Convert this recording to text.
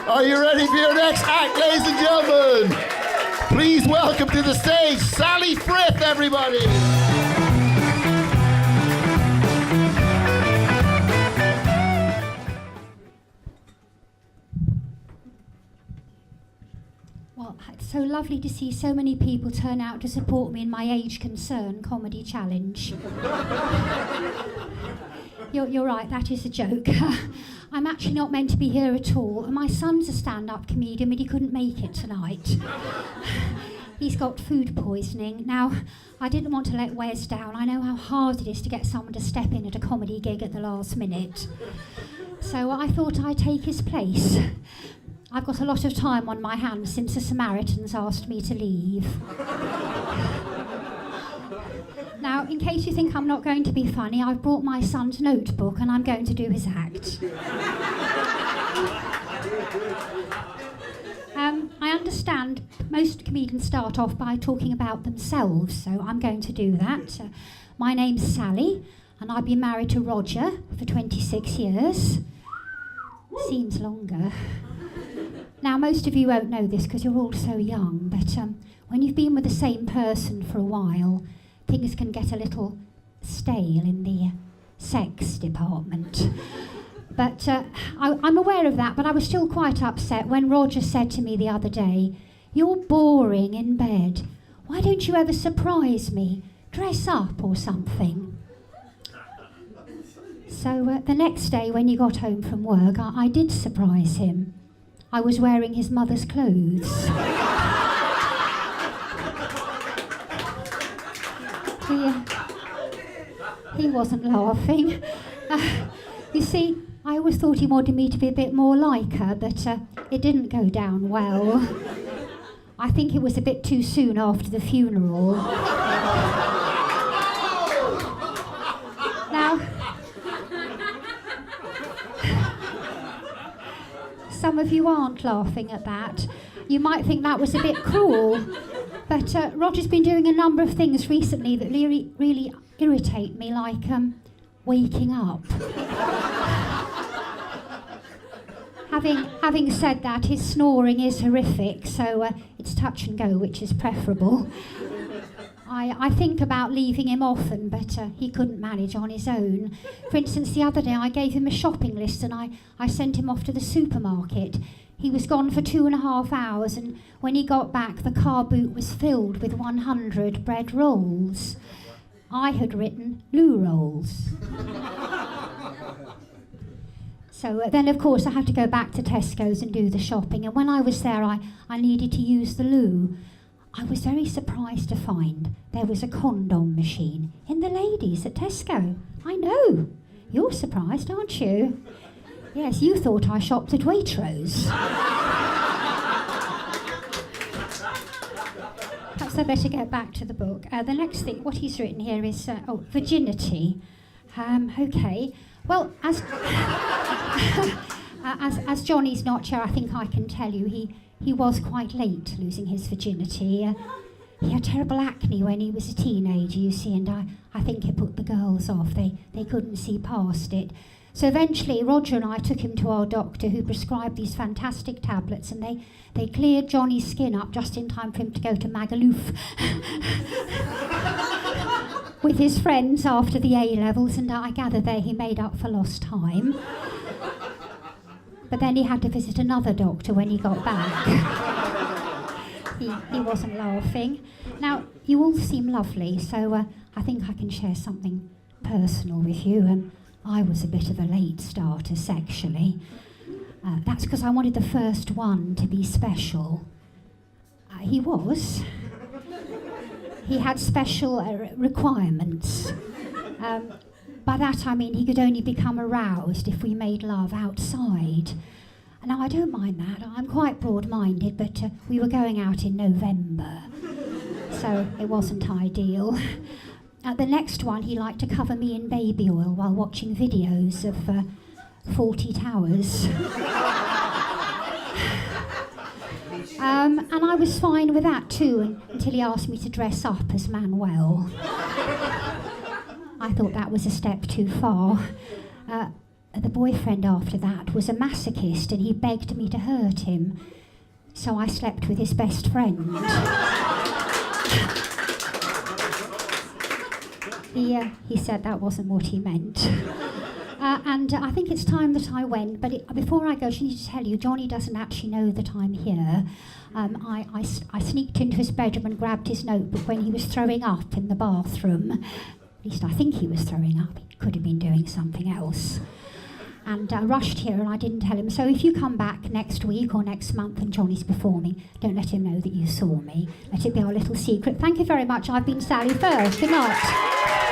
Are you ready for your next act, ladies and gentlemen? Please welcome to the stage, Sally Firth, everybody. Well, it's so lovely to see so many people turn out to support me in my Age Concern comedy challenge. You're right, that is a joke. I'm actually not meant to be here at all. My son's a stand-up comedian, but he couldn't make it tonight. He's got food poisoning. Now, I didn't want to let Wes down. I know how hard it is to get someone to step in at a comedy gig at the last minute. So I thought I'd take his place. I've got a lot of time on my hands since the Samaritans asked me to leave. Now, in case you think I'm not going to be funny, I've brought my son's notebook and I'm going to do his act. I understand most comedians start off by talking about themselves, so I'm going to do that. My name's Sally, and I've been married to Roger for 26 years. Seems longer. Now, most of you won't know this because you're all so young, but when you've been with the same person for a while, things can get a little stale in the sex department. But I'm aware of that, but I was still quite upset when Roger said to me the other day, "You're boring in bed. Why don't you ever surprise me? Dress up or something." So the next day when he got home from work, I did surprise him. I was wearing his mother's clothes. He wasn't laughing. You see, I always thought he wanted me to be a bit more like her, but it didn't go down well. I think it was a bit too soon after the funeral. Now, some of you aren't laughing at that. You might think that was a bit cruel, but Roger's been doing a number of things recently that really irritate me, like waking up. Having said that, his snoring is horrific, so it's touch and go, which is preferable. I think about leaving him often, but he couldn't manage on his own. For instance, the other day I gave him a shopping list and I sent him off to the supermarket. He was gone for 2.5 hours, and when he got back, the car boot was filled with 100 bread rolls. I had written loo rolls. So then, of course, I had to go back to Tesco's and do the shopping, and when I was there, I needed to use the loo. I was very surprised to find there was a condom machine in the ladies at Tesco. I know. You're surprised, aren't you? Yes, you thought I shopped at Waitrose. Perhaps I better get back to the book. The next thing, what he's written here is, virginity. Okay. Well, as Johnny's not here, I think I can tell you he was quite late losing his virginity. He had terrible acne when he was a teenager, you see, and I think it put the girls off. They couldn't see past it. So eventually Roger and I took him to our doctor, who prescribed these fantastic tablets, and they cleared Johnny's skin up just in time for him to go to Magaluf with his friends after the A-levels, and I gather there he made up for lost time. But then he had to visit another doctor when he got back. He wasn't laughing. Now, you all seem lovely, so I think I can share something personal with you. I was a bit of a late starter sexually. That's because I wanted the first one to be special. He was. He had special requirements. By that I mean he could only become aroused if we made love outside. Now I don't mind that, I'm quite broad-minded, but we were going out in November, so it wasn't ideal. The next one, he liked to cover me in baby oil while watching videos of 40 Towers. And I was fine with that too, until he asked me to dress up as Manuel. I thought that was a step too far. the boyfriend after that was a masochist and he begged me to hurt him. So I slept with his best friend. He said that wasn't what he meant. And I think it's time that I went, but before I go, I need to tell you, Johnny doesn't actually know that I'm here. I sneaked into his bedroom and grabbed his notebook when he was throwing up in the bathroom. At least I think he was throwing up. He could have been doing something else. And I rushed here and I didn't tell him. So if you come back next week or next month and Johnny's performing, don't let him know that you saw me. Let it be our little secret. Thank you very much. I've been Sally Firth. Good night.